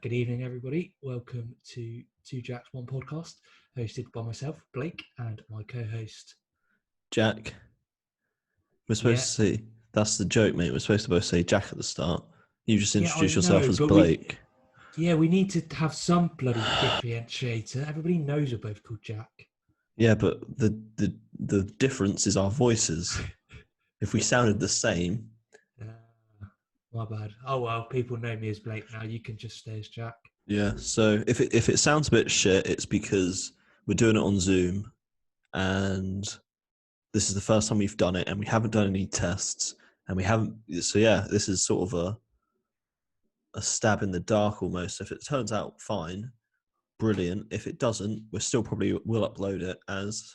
Good evening, everybody. Welcome to Two Jacks One Podcast, hosted by myself, Blake, and my co-host Jack. We're supposed to say, that's the joke, mate. We're supposed to both say Jack at the start. You just introduce yourself as Blake. We need to have some bloody differentiator. Everybody knows we're both called Jack. Yeah, but the difference is our voices. If we sounded the same. My bad. Oh well, people know me as Blake now. You can just stay as Jack. Yeah, so if it sounds a bit shit, it's because we're doing it on Zoom, and this is the first time we've done it, and we haven't done any tests, and we haven't. So yeah, this is sort of a stab in the dark almost. If it turns out fine, brilliant. If it doesn't, we still probably will upload it as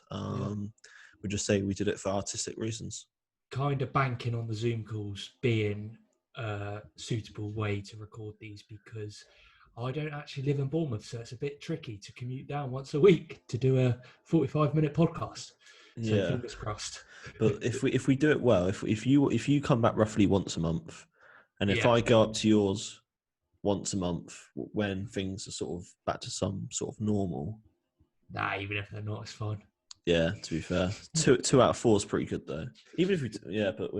we just say we did it for artistic reasons. Kind of banking on the Zoom calls being a suitable way to record these, because I don't actually live in Bournemouth, so it's a bit tricky to commute down once a week to do a 45-minute podcast. So fingers crossed. But if we do it well, if you come back roughly once a month, and if I go up to yours once a month when things are sort of back to some sort of normal. Nah, even if they're not, it's fine. Yeah, to be fair, two out of 4 is pretty good though. Even if but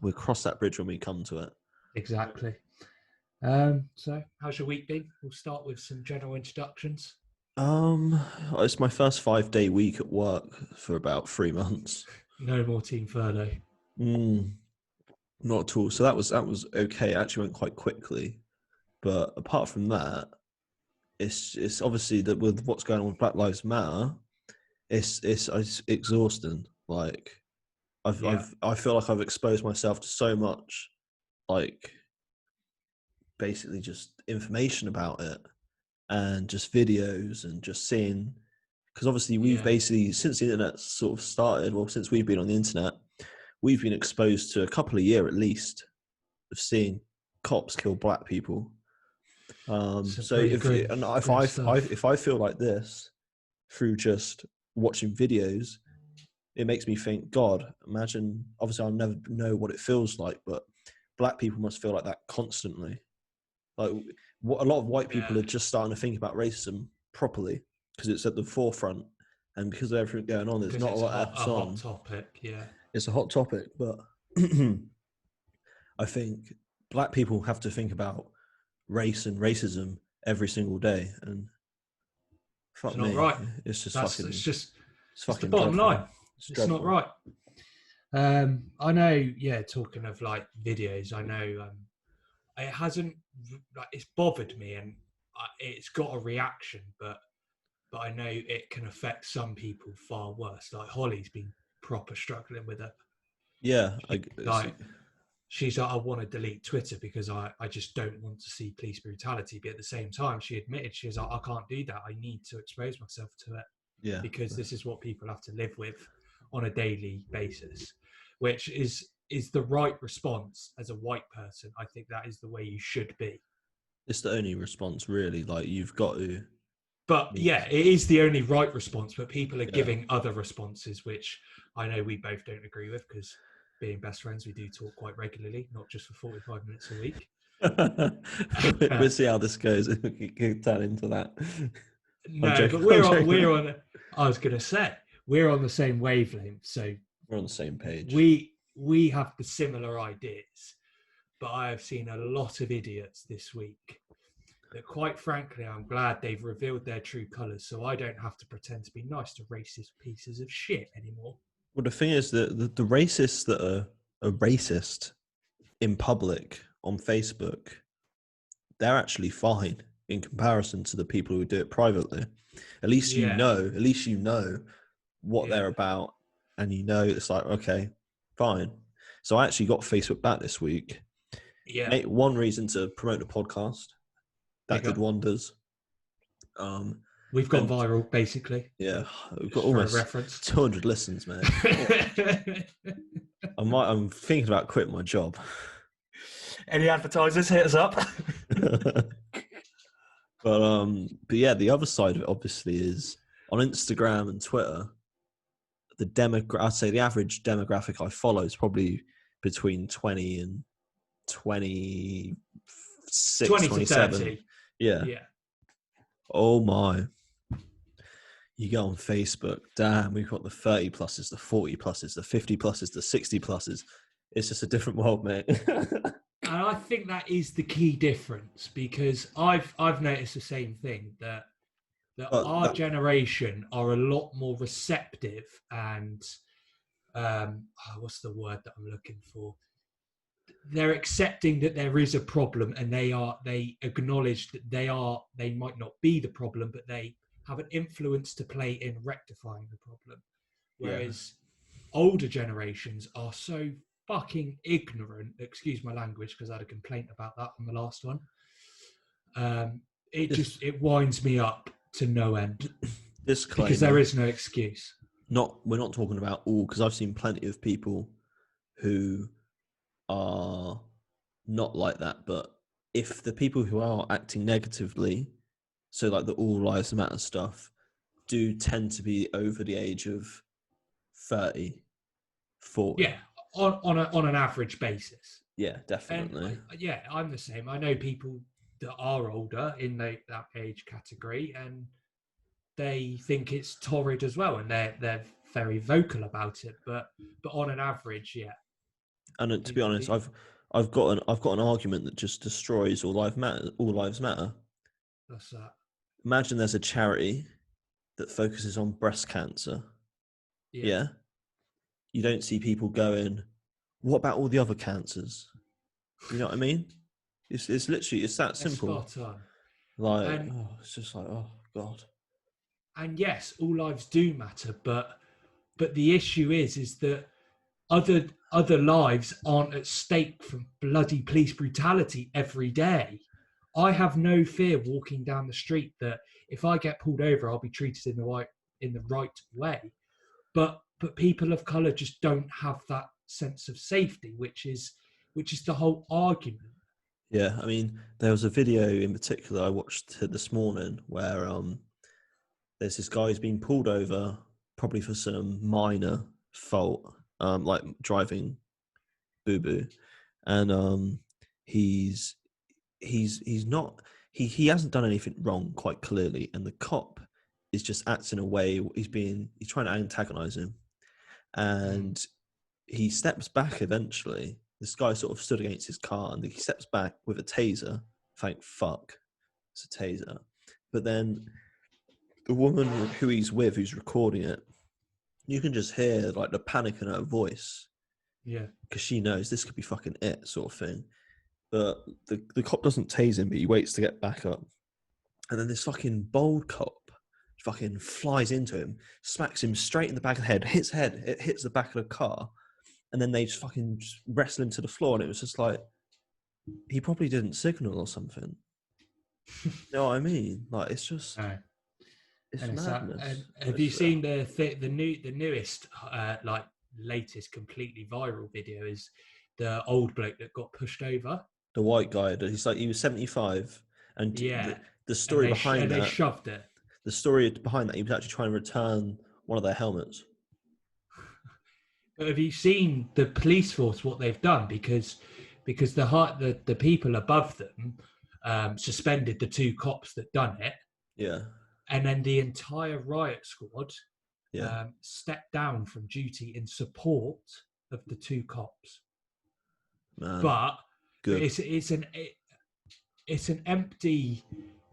we'll cross that bridge when we come to it. Exactly. So how's your week been? We'll start with some general introductions. It's my first 5-day week at work for about 3 months. No more team furlough. Not at all. So that was okay. It actually went quite quickly. But apart from that, it's obviously that with what's going on with Black Lives Matter, it's exhausting. Like I feel like I've exposed myself to so much, like basically just information about it and just videos and just seeing, because obviously we've basically, since the internet sort of started, well, since we've been on the internet, we've been exposed to a couple of years at least of seeing cops kill black people. So if I feel like this through just watching videos, it makes me think, God, imagine, obviously I'll never know what it feels like, but black people must feel like that constantly. Like what a lot of white people are just starting to think about racism properly because it's at the forefront, and because of everything going on, there's not a lot else on. Hot topic, yeah. It's a hot topic, but I think black people have to think about race and racism every single day, and fuck it's not me, right. It's just it's fucking the bottom dreadful. line. It's not right. I know. Yeah, talking of like videos, I know it hasn't. Like, it's bothered me, and it's got a reaction, but I know it can affect some people far worse. Like Holly's been proper struggling with it. Yeah, she's like, I want to delete Twitter because I just don't want to see police brutality. But at the same time, she admitted, she was like, I can't do that. I need to expose myself to it. Yeah. Because this is what people have to live with on a daily basis, which is the right response as a white person. I think that is the way you should be. It's the only response, really. Like, you've got to. But it is the only right response. But people are giving other responses, which I know we both don't agree with, because being best friends, we do talk quite regularly, not just for 45 minutes a week. We'll see how this goes. We can turn into that. No, but we're on. I was going to say we're on the same wavelength, so we're on the same page. We have the similar ideas, but I have seen a lot of idiots this week that, quite frankly, I'm glad they've revealed their true colours, so I don't have to pretend to be nice to racist pieces of shit anymore. Well, the thing is that the racists that are racist in public on Facebook, they're actually fine in comparison to the people who do it privately. At least you know what they're about, and it's like, okay, fine. So I actually got Facebook back this week. Yeah. One reason to promote the podcast. That did wonders. We've gone viral, basically. Yeah, we've got almost 200 listens, man. I'm thinking about quitting my job. Any advertisers, hit us up. But yeah, the other side of it obviously is on Instagram and Twitter. I'd say the average demographic I follow is probably between 20 and 27, 26, 20 to 27. 30. Yeah. Yeah. Oh my. You go on Facebook, damn, we've got the 30 pluses, the 40 pluses, the 50 pluses, the 60 pluses. It's just a different world, mate. And I think that is the key difference, because I've noticed the same thing, that But our that, generation are a lot more receptive and what's the word that I'm looking for? They're accepting that there is a problem, and they acknowledge that they might not be the problem, but they have an influence to play in rectifying the problem. yeah. Whereas older generations are so fucking ignorant, excuse my language, because I had a complaint about that on the last one. This It winds me up to no end, because there disclaimer, is no excuse. we're not talking about all, because I've seen plenty of people who are not like that, but if the people who are acting negatively, so like the all lives matter stuff, do tend to be over the age of 30, 40. Yeah, on an average basis. Yeah, And definitely. yeah, I'm the same. I know people that are older in that age category, and they think it's torrid as well, and they're very vocal about it. But on an average, yeah. And to be honest, I've got an argument that just destroys all life matter. All lives matter. That's that. Imagine there's a charity that focuses on breast cancer. Yeah, Yeah, you don't see people going, "What about all the other cancers?" You know what I mean? It's literally it's that they're simple. spot on. Like, And oh, it's just like, oh god. yes, all lives do matter, but the issue is that other lives aren't at stake from bloody police brutality every day. I have no fear walking down the street that if I get pulled over, I'll be treated in the right way. But people of color just don't have that sense of safety, which is the whole argument. Yeah, I mean, there was a video in particular I watched this morning where there's this guy who's been pulled over probably for some minor fault, like driving boo boo, and he's not he hasn't done anything wrong quite clearly, and the cop is just acting a way he's trying to antagonize him, and he steps back eventually. This guy sort of stood against his car, and he steps back with a taser. Thank fuck, it's a taser. But then the woman who he's with, who's recording it, you can just hear like the panic in her voice Yeah, because she knows this could be fucking it, sort of thing. But the cop doesn't tase him, but he waits to get back up. And then this fucking bold cop fucking flies into him, smacks him straight in the back of the head, it hits the back of the car, and then they just fucking wrestle him to the floor. And it was just like, he probably didn't signal or something. You know what I mean? Like, it's just, no. it's And it's that. And madness. have you seen the newest like latest completely viral video? Is the old bloke that got pushed over? The white guy, he was 75, and Yeah, the and story behind they that, shoved it. the story behind that, he was actually trying to return one of their helmets. But have you seen the police force what they've done? Because the people above them suspended the two cops that done it, Yeah, and then the entire riot squad yeah, stepped down from duty in support of the two cops. man, But good. it's an empty,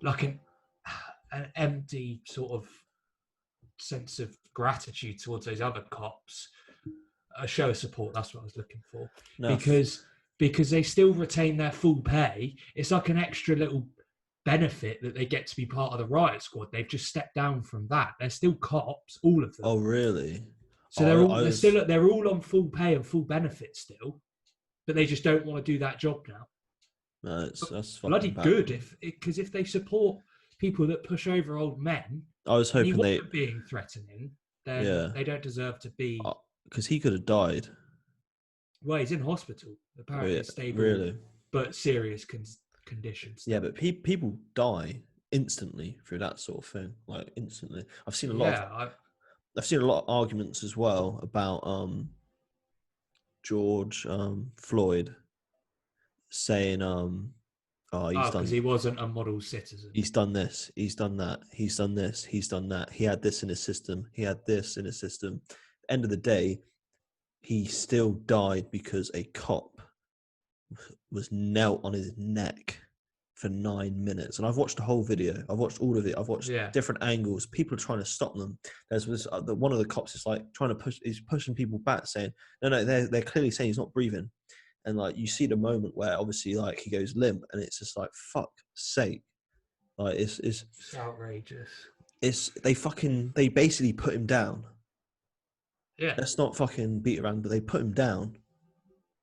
like an empty sort of sense of gratitude towards those other cops. A show of support, that's what I was looking for. No, Because they still retain their full pay. It's like an extra little benefit that they get to be part of the riot squad. They've just stepped down from that. They're still cops, all of them. oh really? So they're all on full pay and full benefits still, but they just don't want to do that job now. No, that's Bloody fucking bad. good, because if they support people that push over old men, I was and he hoping wasn't being threatening, then yeah, they don't deserve to be. because he could have died. Well, he's in hospital, Oh, apparently yeah, stable, really? but serious conditions. Yeah, but people die instantly through that sort of thing. Like instantly. Yeah, I've seen a lot of arguments as well about George Floyd saying Oh, Oh, because he wasn't a model citizen. he's done this, he's done that, he's done this, he's done that. He had this in his system, he had this in his system. End of the day, he still died because a cop was knelt on his neck for 9 minutes. And I've watched the whole video. I've watched all of it. I've watched different angles. People are trying to stop them. There's this, one of the cops is like trying to push, he's pushing people back, saying, no, they're clearly saying he's not breathing. And like, you see the moment where obviously like he goes limp, and it's just like, fuck sake. Like it's outrageous. They basically put him down. Yeah. Let's not fucking beat around, but they put him down.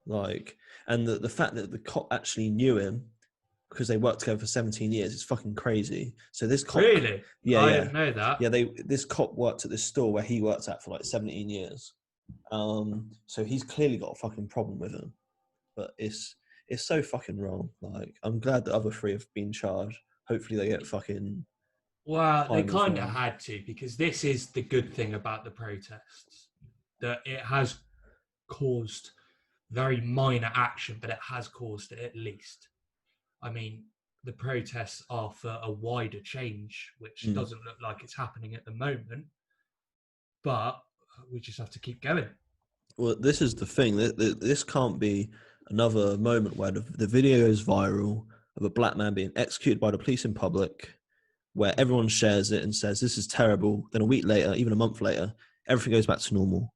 Like, and the fact that the cop actually knew him because they worked together for 17 years is fucking crazy. So this cop, really, yeah, I didn't know that. Yeah, this cop worked at this store where he worked at for like 17 years. So he's clearly got a fucking problem with him. But it's so fucking wrong. Like, I'm glad the other three have been charged. Hopefully they get fucking. Well, they kind of had to, because this is the good thing about the protests, that it has caused very minor action, but it has caused it at least. I mean, the protests are for a wider change, which doesn't look like it's happening at the moment, but we just have to keep going. Well, this is the thing. This can't be another moment where the video is viral of a black man being executed by the police in public, where everyone shares it and says, this is terrible. Then a week later, even a month later, everything goes back to normal.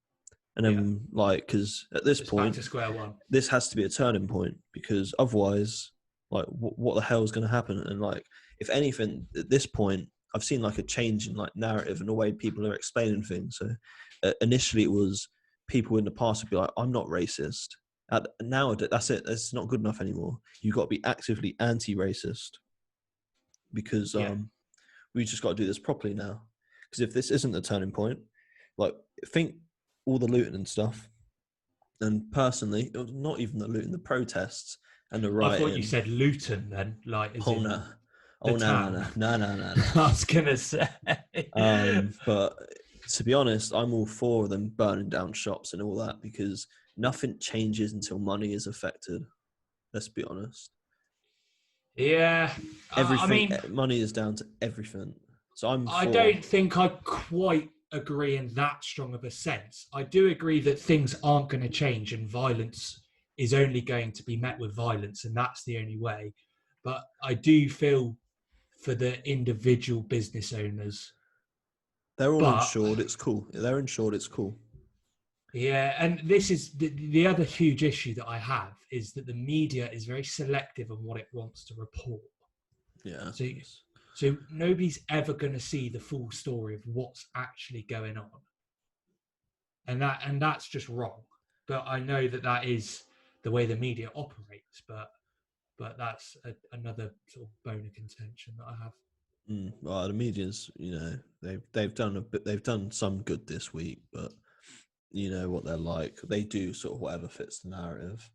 And then, like, because at this point, back to square one. This has to be a turning point, because otherwise, like, what the hell is going to happen? And like, if anything, at this point, I've seen like a change in like narrative and the way people are explaining things. So initially, it was people in the past would be like, "I'm not racist." Now that's it. That's not good enough anymore. You've got to be actively anti-racist, because we just got to do this properly now. Because if this isn't the turning point, like, think all the looting and stuff. And personally, it was not even the looting, the protests and the rioting. I thought you said Luton then, like, as in no. No. I was gonna say. But to be honest, I'm all for them burning down shops and all that, because nothing changes until money is affected. Let's be honest. Yeah, everything. I mean, money is down to everything. So I don't think I quite agree in that strong of a sense. I do agree that things aren't going to change, and violence is only going to be met with violence, and that's the only way. But I do feel for the individual business owners. They're all insured. It's cool. They're insured. It's cool. Yeah, and this is the other huge issue that I have, is that the media is very selective on what it wants to report. Yeah. So nobody's ever going to see the full story of what's actually going on, and that's just wrong. But I know that is the way the media operates. But that's another sort of bone of contention that I have. Well, the media's, they've done some good this week, but you know what they're like. They do sort of whatever fits the narrative.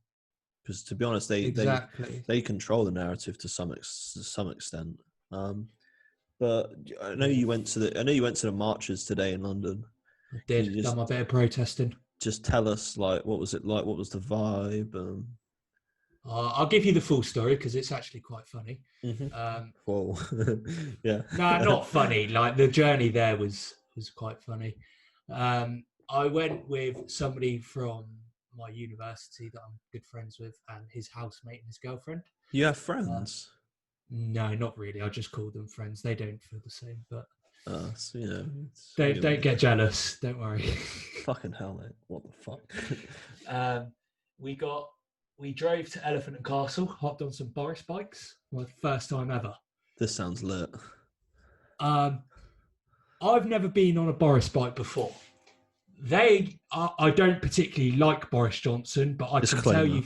Because to be honest, they control the narrative to some extent. But I know you went to the marches today in London. I did. Done my bit of protesting. Just tell us, like, what was it like? What was the vibe? I'll give you the full story because it's actually quite funny. Whoa, yeah. No, not funny. Like, the journey there was quite funny. I went with somebody from my university that I'm good friends with, and his housemate and his girlfriend. You have friends? No, not really. I just call them friends. They don't feel the same, but so, don't get jealous. Don't worry. Fucking hell, mate! What the fuck? We drove to Elephant and Castle, hopped on some Boris bikes. My first time ever. This sounds lit. I've never been on a Boris bike before. I don't particularly like Boris Johnson, but I can tell you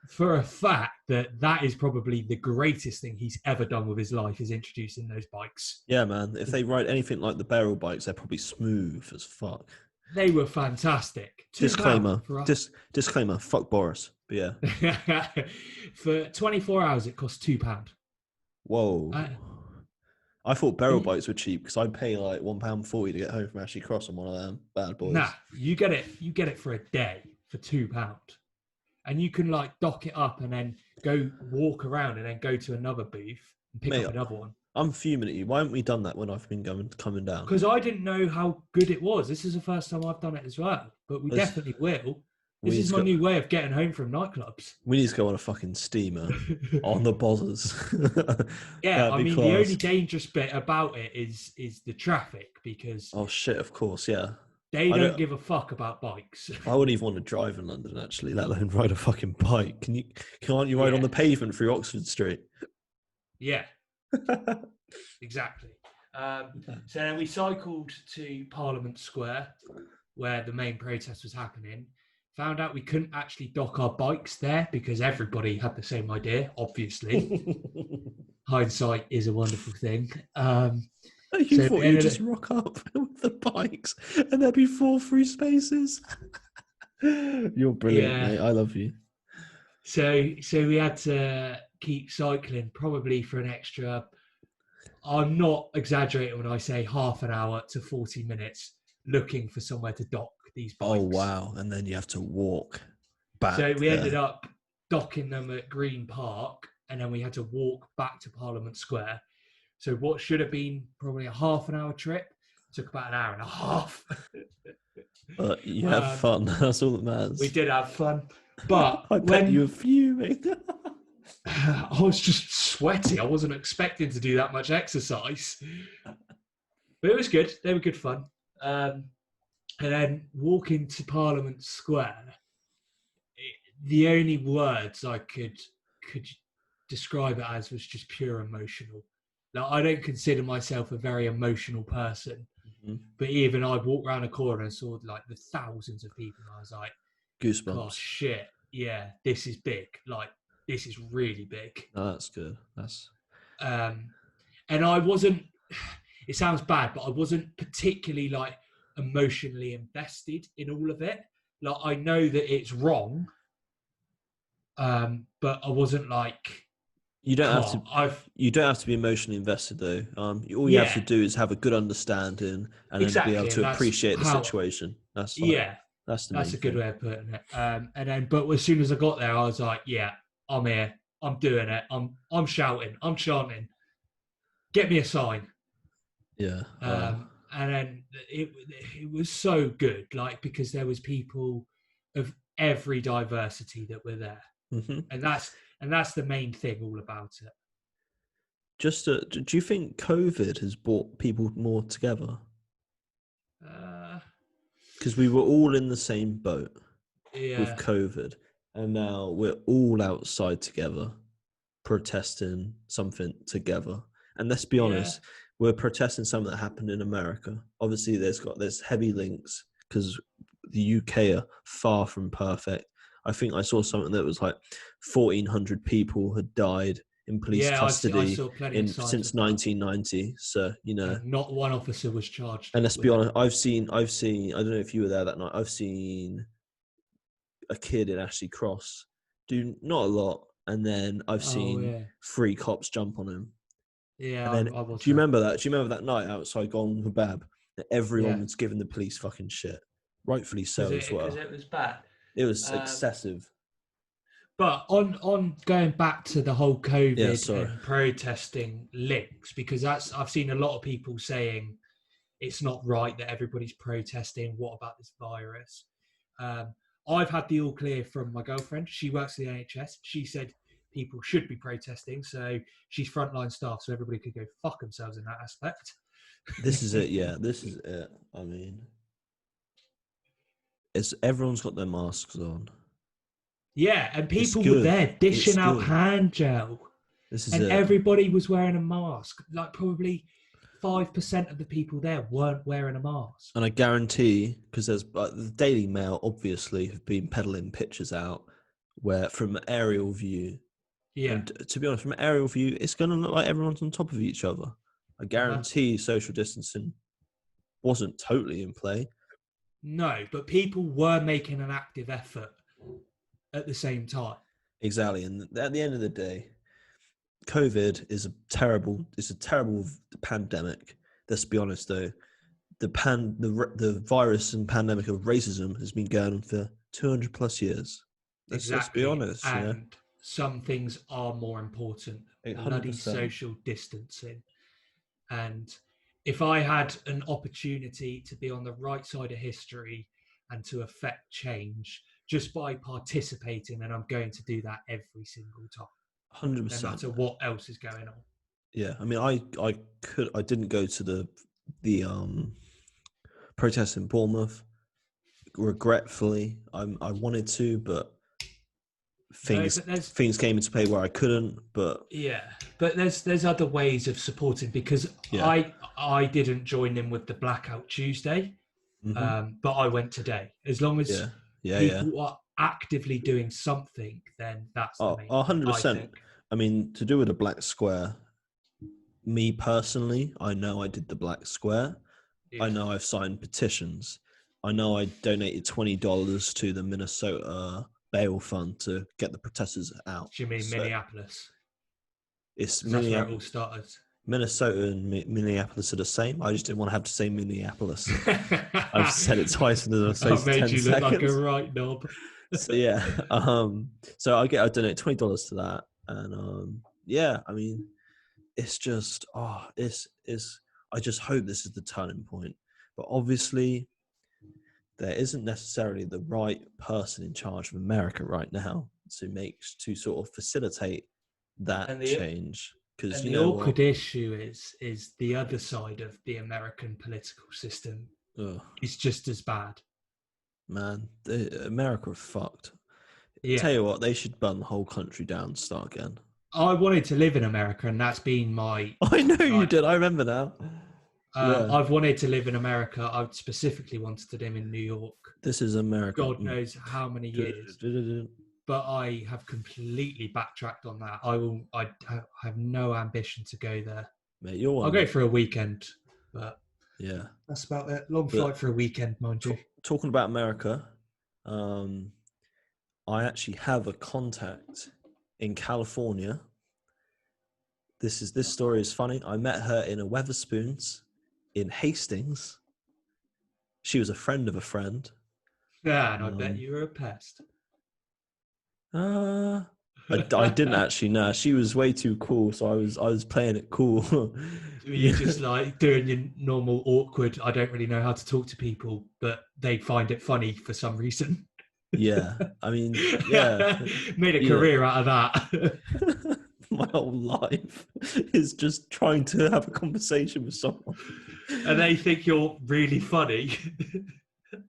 for a fact that is probably the greatest thing he's ever done with his life, is introducing those bikes. Yeah, man. If they ride anything like the barrel bikes, they're probably smooth as fuck. They were fantastic. Disclaimer. Disclaimer. Fuck Boris. But yeah. For 24 hours, it cost £2. Whoa. I thought barrel bikes were cheap because I'd pay like £1.40 to get home from Ashley Cross on one of them bad boys. Nah, you get it for a day for £2. and you can like dock it up and then go walk around and then go to another booth and pick Mate, up another one. I'm fuming at you. Why haven't we done that when I've been coming down? Because I didn't know how good it was. This is the first time I've done it as well, but we definitely will. This is my new way of getting home from nightclubs. We need to go on a fucking steamer on the bozzers. Yeah, I mean, the only dangerous bit about it is the traffic, because oh shit, of course, yeah. They don't give a fuck about bikes. I wouldn't even want to drive in London, actually, let alone ride a fucking bike. Can't you ride on the pavement through Oxford Street? Yeah, exactly. So then we cycled to Parliament Square, where the main protest was happening. Found out we couldn't actually dock our bikes there because everybody had the same idea, obviously. Hindsight is a wonderful thing. You thought you'd just rock up with the bikes and there'd be 4 free spaces. You're brilliant, mate. I love you. So we had to keep cycling probably for an extra, I'm not exaggerating when I say half an hour to 40 minutes looking for somewhere to dock these bikes. Oh, wow. And then you have to walk back. So we ended up docking them at Green Park, and then we had to walk back to Parliament Square. So what should have been probably a half an hour trip took about an hour and a half. But you have fun. That's all that matters. We did have fun. But I bet you were fuming. I was just sweaty. I wasn't expecting to do that much exercise. But it was good. They were good fun. And then walking to Parliament Square, the only words I could describe it as was just pure emotional. Like, I don't consider myself a very emotional person, but even I walked around a corner and saw like the thousands of people, and I was like, goosebumps. Oh shit, yeah, this is big. Like, this is really big. Oh, that's good. And I wasn't. It sounds bad, but I wasn't particularly like emotionally invested in all of it. Like, I know that it's wrong, but I wasn't like. You don't have to be emotionally invested, though. All you have to do is have a good understanding and then be able to appreciate the situation. That's a good way of putting it. And then, but as soon as I got there, I was like, "Yeah, I'm here. I'm doing it. I'm shouting. I'm chanting. Get me a sign." Yeah. And then it was so good, like, because there was people of every diversity that were there, and that's the main thing all about it. Do you think COVID has brought people more together? Because we were all in the same boat with COVID, and now we're all outside together, protesting something together. And let's be honest, we're protesting something that happened in America. Obviously, there's heavy links because the UK are far from perfect. I think I saw something that was like 1,400 people had died in police custody since 1990. So, you know, and not one officer was charged. And let's be honest, I've seen. I don't know if you were there that night. I've seen a kid in Ashley Cross do not a lot, and then I've seen 3 cops jump on him. Yeah, and then, do you remember that? Do you remember that night outside Golden Kebab that everyone was giving the police fucking shit, rightfully so as well. Because it was bad. It was excessive. But on going back to the whole COVID and protesting links, because I've seen a lot of people saying it's not right that everybody's protesting. What about this virus? I've had the all clear from my girlfriend. She works at the NHS. She said people should be protesting. So she's frontline staff, so everybody could go fuck themselves in that aspect. This is it. Yeah, this is it. I mean, everyone's got their masks on. Yeah, and people were there dishing out hand gel. Everybody was wearing a mask. Like, probably 5% of the people there weren't wearing a mask. And I guarantee, because there's the Daily Mail obviously have been peddling pictures out where from an aerial view. Yeah. And to be honest, from an aerial view, it's going to look like everyone's on top of each other. I guarantee social distancing wasn't totally in play. No, but people were making an active effort at the same time. Exactly. And at the end of the day, COVID is a terrible pandemic. Let's be honest though. The virus and pandemic of racism has been going on for 200 plus years. Let's be exactly. honest. And some things are more important. Bloody 100%. social distancing. And if I had an opportunity to be on the right side of history and to affect change just by participating, and I'm going to do that every single time, no 100%. matter what else is going on. Yeah, I mean, I didn't go to the protest in Bournemouth. Regretfully, I wanted to, but No, things but there's things came into play where I couldn't. But there's other ways of supporting, because yeah, I didn't join in with the Blackout Tuesday, hmm but I went today. As long as yeah. people are actively doing something, then that's the Oh, main thing, I 100%. think. I mean, to do with a black square, me personally, I know I did the black square. I Yeah. know I've signed petitions. I know I donated $20 to the Minnesota bail fund to get the protesters out. Do you mean So Minneapolis? it's Because that's where it all started. Minnesota and Minneapolis are the same. I just didn't want to have to say Minneapolis. I've said it twice in the space I've of made 10 you look like a seconds. right knob. So yeah, so I donate $20 to that, and yeah, I mean, it's just it's I just hope this is the turning point, but obviously there isn't necessarily the right person in charge of America right now to sort of facilitate that And change, because you the know what. awkward issue is the other side of the American political system Ugh, is just as bad. man, America are fucked. Yeah. Tell you what, they should burn the whole country down and start again. I wanted to live in America, and that's been my I know you like. did. I remember now. Yeah, I've wanted to live in America. I specifically wanted to live in New York. this is America. God knows how many years, but I have completely backtracked on that. I have no ambition to go there. Mate, you're I'll one. go for a weekend, but Yeah, that's about it. Long but flight for a weekend, mind you. talking about America, I actually have a contact in California. This story is funny. I met her in a Weatherspoons in Hastings. She was a friend of a friend. Yeah, and I bet you were a pest. Uh, I didn't actually know. She was way too cool, so I was playing it cool. You're just like doing your normal awkward, I don't really know how to talk to people, but they find it funny for some reason. Yeah, I mean, yeah, Made a yeah. career out of that. My whole life is just trying to have a conversation with someone. And they think you're really funny.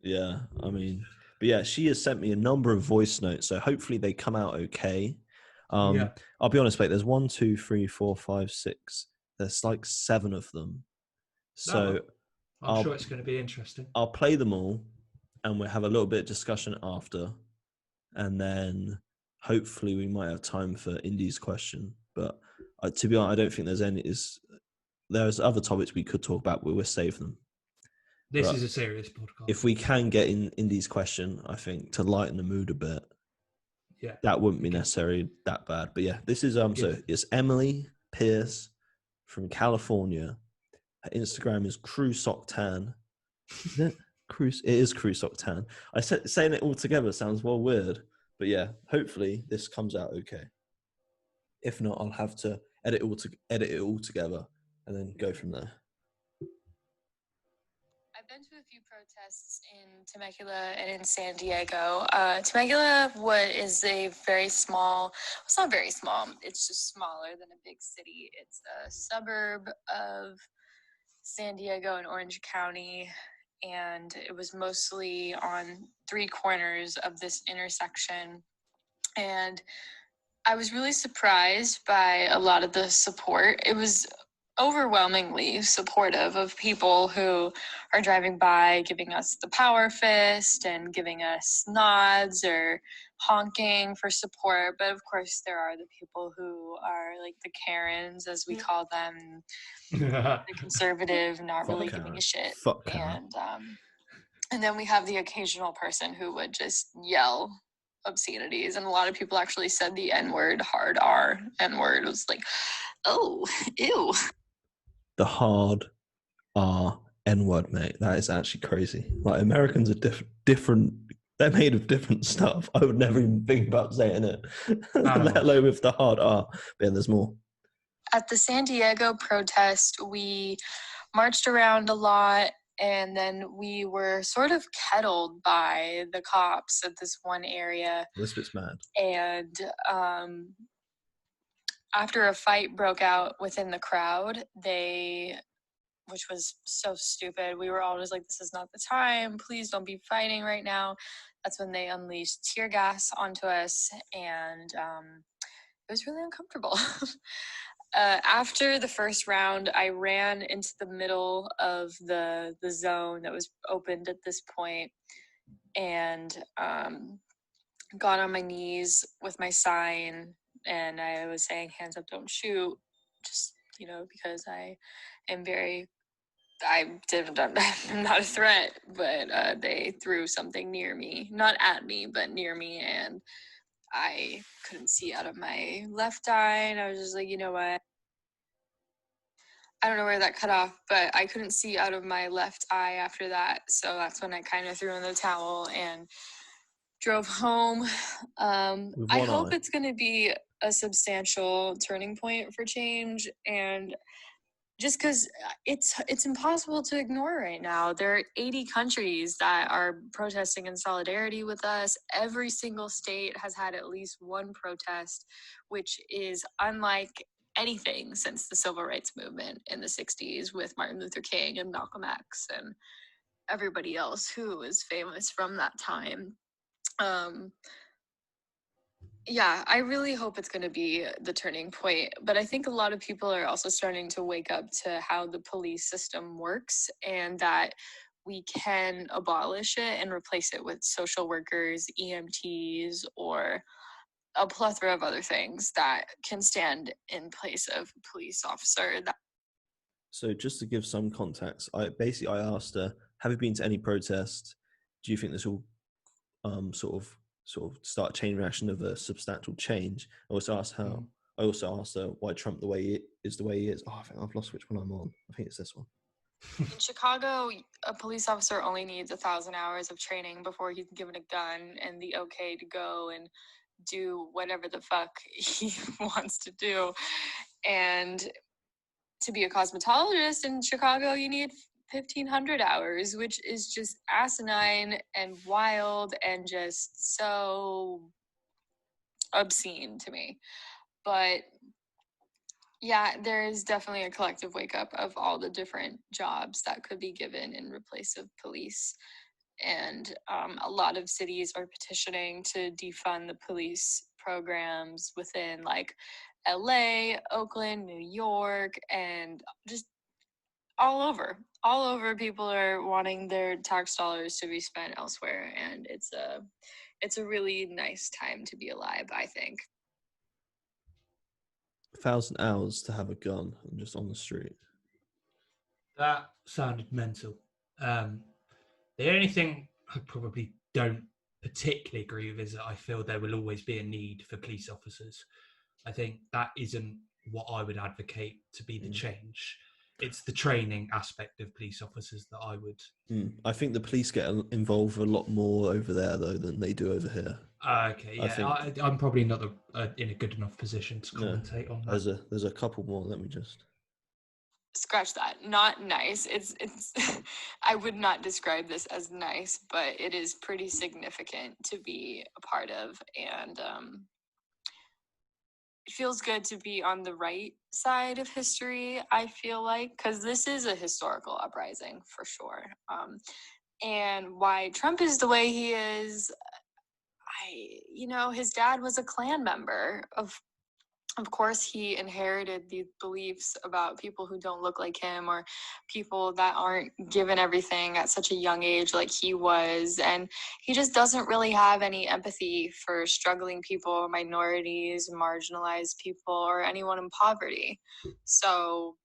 Yeah, I mean, but yeah, she has sent me a number of voice notes, so hopefully they come out okay. Yeah. I'll be honest, mate. There's 1, 2, 3, 4, 5, 6. There's like 7 of them. So I'm sure it's going to be interesting. I'll play them all, and we'll have a little bit of discussion after, and then hopefully we might have time for Indy's question. But to be honest, I don't think there's any. There's other topics we could talk about, but we'll save them. This is a serious podcast. If we can get in Indy's question, I think to lighten the mood a bit, yeah, that wouldn't be necessarily that bad. But yeah, this is so it's Emily Pierce from California. Her Instagram is CrewSockTan. Is it? It is CrewSockTan. Saying it all together sounds well weird, but yeah, hopefully this comes out okay. If not, I'll have to edit it all together and then go from there. I've been to a few protests in Temecula and in San Diego. Temecula is a very small, it's not very small, it's just smaller than a big city. It's a suburb of San Diego and Orange County, and it was mostly on 3 corners of this intersection. And I was really surprised by a lot of the support. It was overwhelmingly supportive of people who are driving by, giving us the power fist and giving us nods or honking for support. But of course, there are the people who are like the Karens, as we call them, the conservative, not Fuck really Karen. giving a shit. Fuck Karen. And then we have the occasional person who would just yell obscenities, and a lot of people actually said the N-word, hard R N-word. It was like, oh, ew. The hard R N-word, mate. That is actually crazy. Like, Americans are different They're made of different stuff. I would never even think about saying it, Fair let enough. alone with the hard R. But yeah, there's more. At the San Diego protest, we marched around a lot, and then we were sort of kettled by the cops at this one area. This bit's mad. And after a fight broke out within the crowd, which was so stupid, we were all just like, this is not the time, please don't be fighting right now. That's when they unleashed tear gas onto us, and it was really uncomfortable. After the first round, I ran into the middle of the zone that was opened at this point, and got on my knees with my sign, and I was saying, hands up, don't shoot, just, because I'm not a threat, but they threw something near me, not at me, but near me, and I couldn't see out of my left eye, and I was just like, you know what? I don't know where that cut off, but I couldn't see out of my left eye after that, so that's when I kind of threw in the towel and drove home. I hope it's going to be a substantial turning point for change, and just because it's impossible to ignore right now. There are 80 countries that are protesting in solidarity with us. Every single state has had at least one protest, which is unlike anything since the civil rights movement in the 60s with Martin Luther King and Malcolm X and everybody else who is famous from that time. Yeah, I really hope it's going to be the turning point, but I think a lot of people are also starting to wake up to how the police system works, and that we can abolish it and replace it with social workers, EMTs, or a plethora of other things that can stand in place of a police officer. So just to give some context, I asked her, have you been to any protest? Do you think this will sort of start a chain reaction of a substantial change? I also asked her why Trump the way he is. Oh, I think I've lost which one I'm on. I think it's this one. In Chicago, a police officer only needs 1,000 hours of training before he's given a gun and the okay to go and do whatever the fuck he wants to do. And to be a cosmetologist in Chicago, you need 1,500 hours, which is just asinine and wild and just so obscene to me. But yeah, there is definitely a collective wake up of all the different jobs that could be given in replace of police. And a lot of cities are petitioning to defund the police programs within like LA, Oakland, New York, and just all over. People are wanting their tax dollars to be spent elsewhere, and it's a really nice time to be alive, I think. 1,000 hours to have a gun and just on the street. That sounded mental. The only thing I probably don't particularly agree with is that I feel there will always be a need for police officers. I think that isn't what I would advocate to be the change. It's the training aspect of police officers that I would. I think the police get involved a lot more over there though than they do over here. Okay, yeah, I'm probably not in a good enough position to commentate on that. There's a couple more. Let me just scratch that. Not nice. It's I would not describe this as nice, but it is pretty significant to be a part of, and it feels good to be on the right side of history, I feel like, because this is a historical uprising for sure. And why Trump is the way he is, his dad was a Klan member. Of course, he inherited these beliefs about people who don't look like him or people that aren't given everything at such a young age like he was. And he just doesn't really have any empathy for struggling people, minorities, marginalized people, or anyone in poverty. So,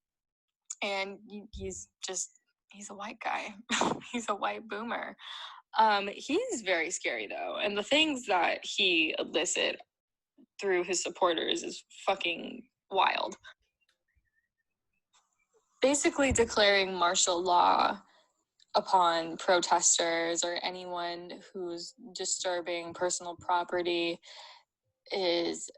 and he's a white guy. He's a white boomer. He's very scary, though. And the things that he elicit through his supporters is fucking wild. Basically declaring martial law upon protesters or anyone who's disturbing personal property is,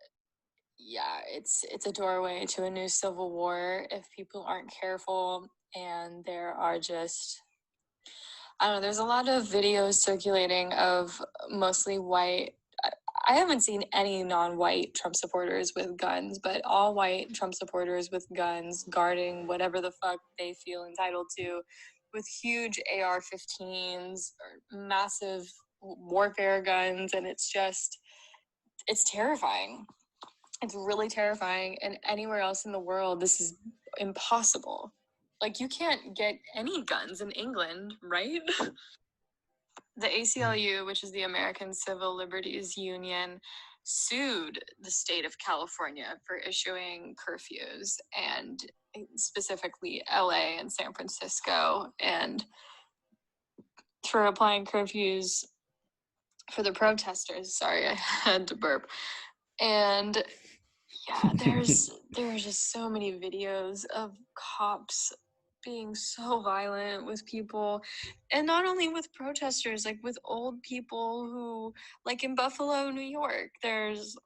yeah, it's a doorway to a new civil war if people aren't careful. And there are just, I don't know, there's a lot of videos circulating of mostly white. I haven't seen any non-white Trump supporters with guns, but all white Trump supporters with guns guarding whatever the fuck they feel entitled to, with huge AR-15s or massive warfare guns. And it's terrifying. It's really terrifying. And anywhere else in the world, this is impossible. Like, you can't get any guns in England, right? The ACLU, which is the American Civil Liberties Union, sued the state of California for issuing curfews, and specifically LA and San Francisco, and for applying curfews for the protesters. Sorry, I had to burp. And yeah, there are just so many videos of cops being so violent with people, and not only with protesters, like with old people who, like in Buffalo, New York, there's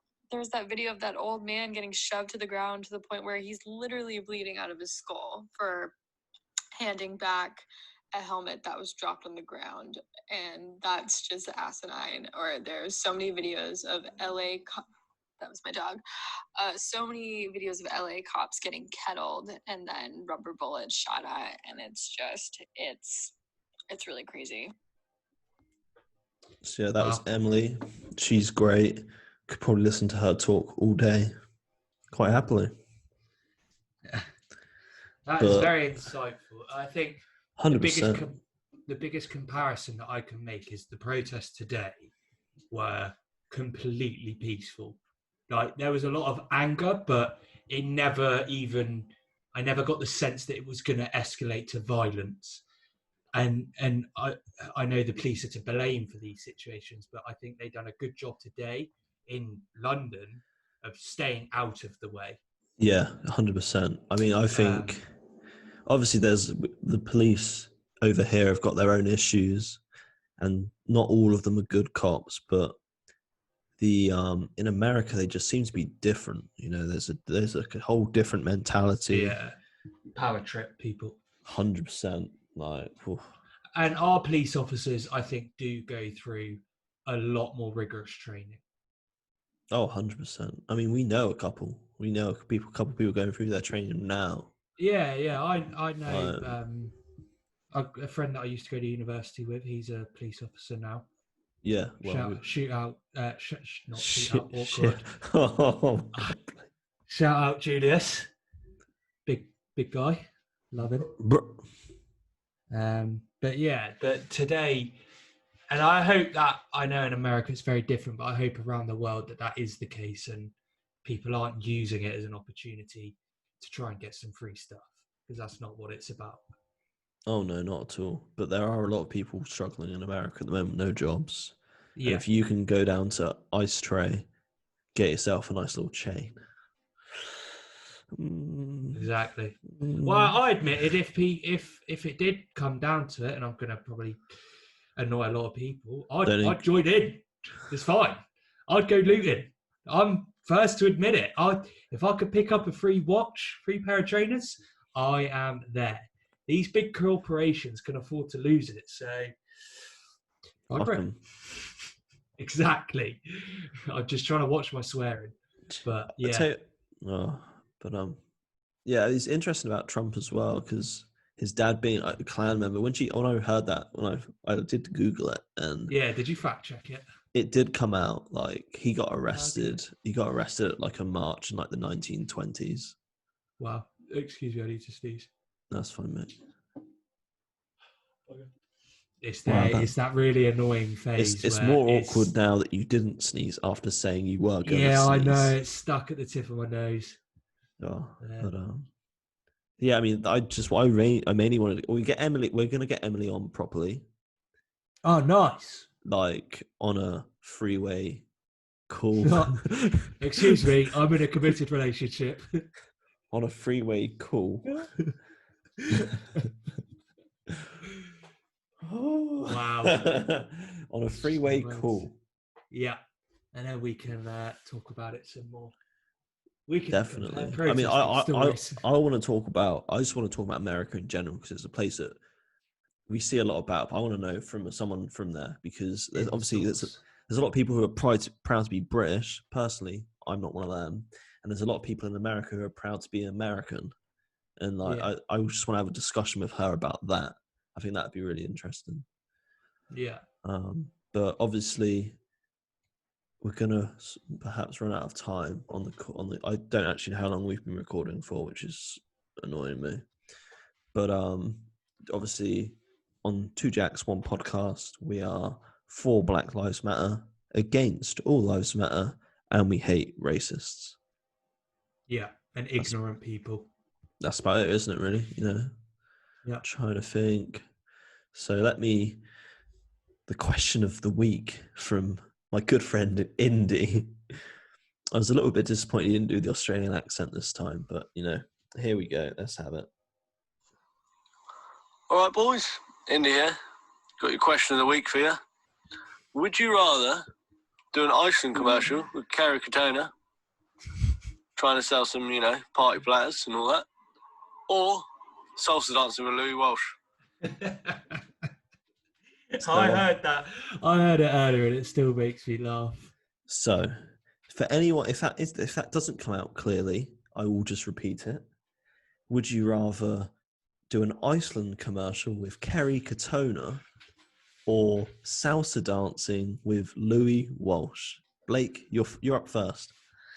that video of that old man getting shoved to the ground to the point where he's literally bleeding out of his skull for handing back a helmet that was dropped on the ground. And that's just asinine. Or there's so many videos of that was my dog. So many videos of LA cops getting kettled and then rubber bullets shot at, and it's really crazy. So yeah, that was Emily. She's great. Could probably listen to her talk all day, quite happily. Yeah. That is very insightful. I think 100%. The biggest comparison that I can make is the protests today were completely peaceful. Like, there was a lot of anger, but I never got the sense that it was going to escalate to violence. And I know the police are to blame for these situations, but I think they've done a good job today in London of staying out of the way. Yeah, 100%. I mean, I think obviously there's the police over here have got their own issues, and not all of them are good cops, but in America they just seem to be different. You know, there's a whole different mentality. Yeah, power trip people. 100%. Like, oof. And our police officers, I think, do go through a lot more rigorous training. Oh, 100%. I mean, we know a couple. We know a couple people going through their training now. Yeah. I know a friend that I used to go to university with. He's a police officer now. Yeah. Well, shoot out. Awkward. Oh. Shout out Julius. Big guy. Love him. But today, and I hope that, I know in America it's very different, but I hope around the world that is the case and people aren't using it as an opportunity to try and get some free stuff, because that's not what it's about. Oh, no, not at all. But there are a lot of people struggling in America at the moment, no jobs. Yeah. And if you can go down to Ice Tray, get yourself a nice little chain. Exactly. Well, I admit it, if it did come down to it, and I'm going to probably annoy a lot of people, I'd join in. It's fine. I'd go looting. I'm first to admit it. If I could pick up a free watch, free pair of trainers, I am there. These big corporations can afford to lose it, so exactly. I'm just trying to watch my swearing, but yeah. Yeah, it's interesting about Trump as well, because his dad being a Klan member. When I heard that, I did Google it, and yeah, did you fact check it? It did come out like he got arrested. He got arrested at like a march in like the 1920s. Wow. Excuse me, I need to sneeze. That's fine, mate. It's that really annoying phase. It's more awkward now that you didn't sneeze after saying you were going to sneeze. Yeah, I know. It's stuck at the tip of my nose. Oh, but yeah, I mean, I mainly wanted to. We're going to get Emily on properly. Oh, nice. Like on a freeway call. Excuse me, I'm in a committed relationship. On a freeway call. Wow. On a freeway Sweet. call. Yeah, and then we can talk about it some more. We can compare Definitely. I mean, protesting stories. I want to talk about. I just want to talk about America in general because it's a place that we see a lot about. But I want to know from someone from there because there's In the obviously source. there's a lot of people who are proud to be British. Personally, I'm not one of them, and there's a lot of people in America who are proud to be American. And like, Yeah. I just want to have a discussion with her about that. I think that'd be really interesting. Yeah. But obviously, we're gonna perhaps run out of time on the. I don't actually know how long we've been recording for, which is annoying me. But obviously, on Two Jacks One Podcast, we are for Black Lives Matter, against All Lives Matter, and we hate racists. Yeah, and ignorant people. That's about it, isn't it? Really, Yeah. Trying to think. So the question of the week from my good friend Indy. I was a little bit disappointed he didn't do the Australian accent this time, but here we go. Let's have it. All right, boys. Indy here. Got your question of the week for you. Would you rather do an Iceland commercial with Kerry Katona, trying to sell some, party platters and all that, or salsa dancing with Louis Walsh? I heard that. I heard it earlier, and it still makes me laugh. So, for anyone, if that doesn't come out clearly, I will just repeat it. Would you rather do an Iceland commercial with Kerry Katona or salsa dancing with Louis Walsh? Blake, you're up first.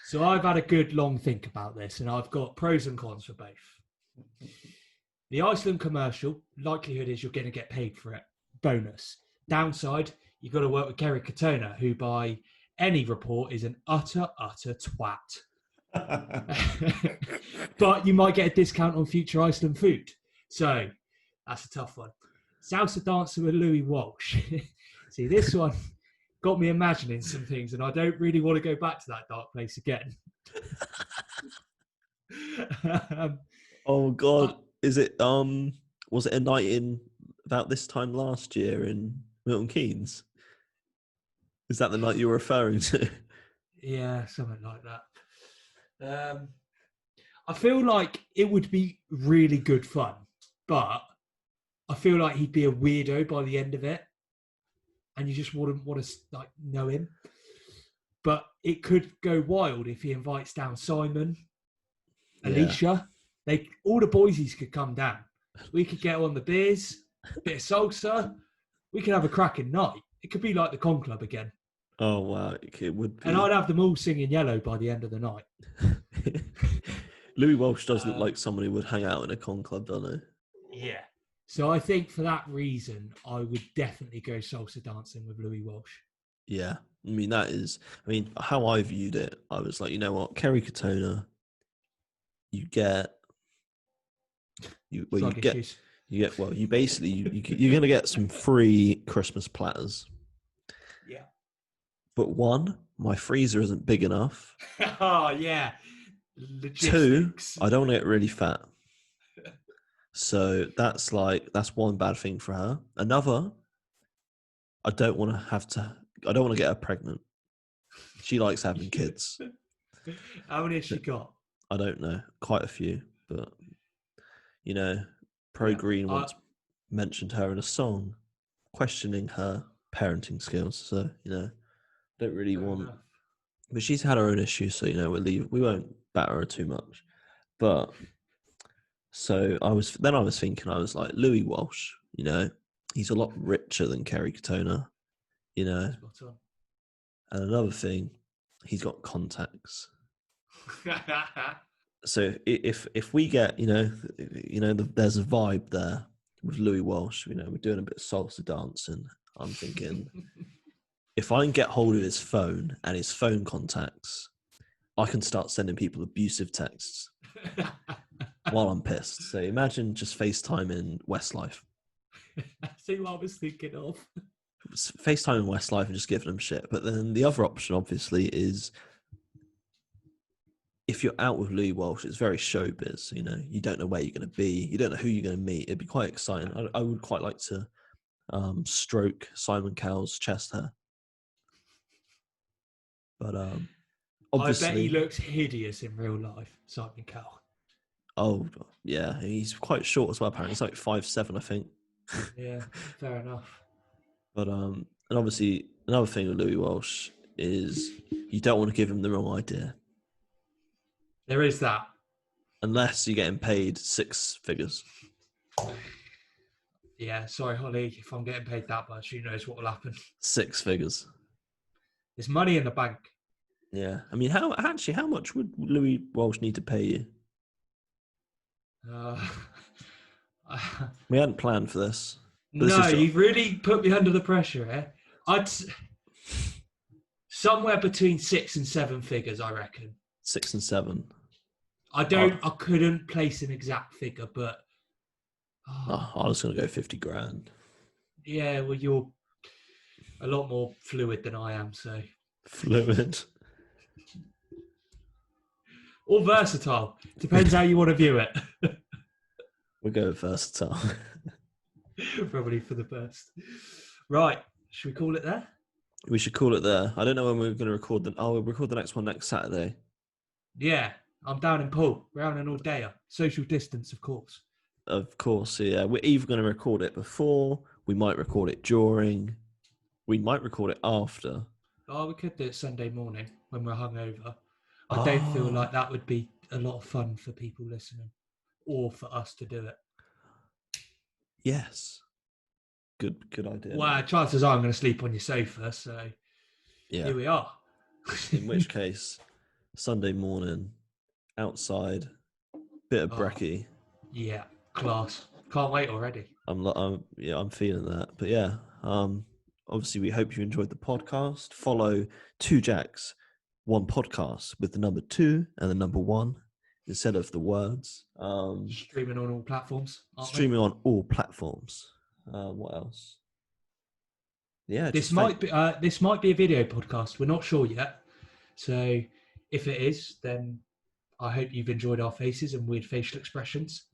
So I've had a good long think about this, and I've got pros and cons for both. The Iceland commercial, likelihood is you're going to get paid for it. Bonus. Downside, you've got to work with Kerry Katona, who by any report is an utter twat. But you might get a discount on future Iceland food. So that's a tough one. Salsa dancing with Louis Walsh. See, this one got me imagining some things, and I don't really want to go back to that dark place again. Oh God, is it was it a night in about this time last year in Milton Keynes? Is that the night you're referring to? Yeah, something like that. I feel like it would be really good fun, but I feel like he'd be a weirdo by the end of it, and you just wouldn't want to know him. But it could go wild if he invites down Simon, Alicia. All the boysies could come down. We could get on the beers, a bit of salsa. We could have a cracking night. It could be like the Con Club again. Oh wow, it would be. And I'd have them all singing Yellow by the end of the night. Louis Walsh does look like someone who would hang out in a con club, doesn't he? Yeah. So I think for that reason, I would definitely go salsa dancing with Louis Walsh. Yeah. How I viewed it, I was like, you know what, Kerry Katona, you're going to get some free Christmas platters. Yeah. But one, my freezer isn't big enough. Oh, yeah. Logistics. Two, I don't want to get really fat. So that's one bad thing for her. Another, I don't want to get her pregnant. She likes having kids. How many has she got? I don't know. Quite a few. But, Green once mentioned her in a song, questioning her parenting skills. So, don't really want... But she's had her own issues, so, we won't batter her too much. But... So I was thinking, I was like, Louis Walsh, he's a lot richer than Kerry Katona, And another thing, he's got contacts. So if we get, there's a vibe there with Louis Walsh, we're doing a bit of salsa dancing. I'm thinking, if I can get hold of his phone and his phone contacts, I can start sending people abusive texts. While I'm pissed. So imagine just FaceTime in Westlife. See what I was thinking of. FaceTime in Westlife and just giving them shit. But then the other option, obviously, is if you're out with Louis Walsh, it's very showbiz. You don't know where you're going to be. You don't know who you're going to meet. It'd be quite exciting. I would quite like to stroke Simon Cowell's chest hair. But I obviously, bet he looks hideous in real life, Simon Cowell. oh yeah, he's quite short as well. Apparently, he's like 5'7", I think. Yeah, fair enough. But and obviously another thing with Louis Walsh is you don't want to give him the wrong idea There is that. unless you're getting paid 6 figures. Yeah, sorry, Holly. If I'm getting paid that much, who knows what will happen? 6 figures. There's money in the bank. Yeah, I mean, how much would Louis Walsh need to pay you? Uh, We hadn't planned for this. But no, this is you've really put me under the pressure here. Somewhere between 6 and 7 figures, I reckon. 6 and 7. I couldn't place an exact figure, but I was going to go 50 grand. yeah, well, you're a lot more fluid than I am, so. Fluid. Or versatile. Depends how you want to view it. We'll go versatile. Probably for the best. Right, should we call it there? We should call it there. I don't know when we're going to record we'll record the next one next Saturday. Yeah, I'm down in Poole. We're having an all-dayer. Social distance, of course. Of course, yeah. We're either going to record it before, we might record it during, we might record it after. Oh, we could do it Sunday morning when we're hungover. I don't feel like that would be a lot of fun for people listening or for us to do it. Yes. Good idea. Well, chances are I'm going to sleep on your sofa, so Yeah. here we are. In which case, Sunday morning, outside, bit of brekkie. Yeah, class. Can't wait already. I'm feeling that. But yeah, obviously we hope you enjoyed the podcast. Follow 2 Jacks, 1 podcast with the number 2 and the number 1 instead of the words. Streaming on all platforms. Streaming on all platforms. What else? Yeah, This might be a video podcast. We're not sure yet. So if it is, then I hope you've enjoyed our faces and weird facial expressions.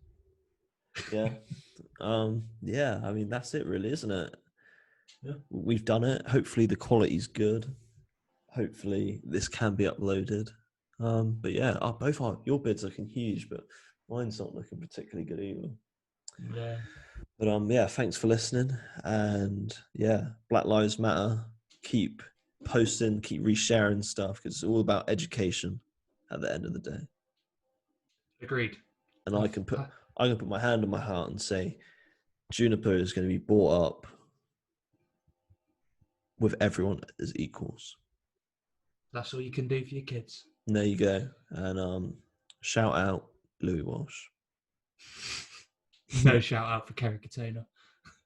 Yeah. Yeah, I mean, that's it really, isn't it? Yeah. We've done it. Hopefully the quality's good. Hopefully this can be uploaded. But yeah, your bid's looking huge, but mine's not looking particularly good either. Yeah. But yeah, thanks for listening. And yeah, Black Lives Matter. Keep posting, keep resharing stuff because it's all about education at the end of the day. Agreed. And I can put my hand on my heart and say Juniper is going to be brought up with everyone as equals. That's all you can do for your kids. And there you go. And shout out Louis Walsh. No shout out for Kerry Katona.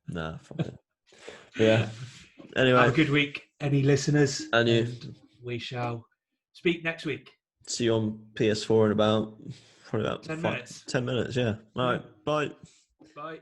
Nah, fuck it. Yeah. Anyway. Have a good week, any listeners. And you. And we shall speak next week. See you on PS4 in probably about 10 minutes. 10 minutes, yeah. All right. Bye. Bye.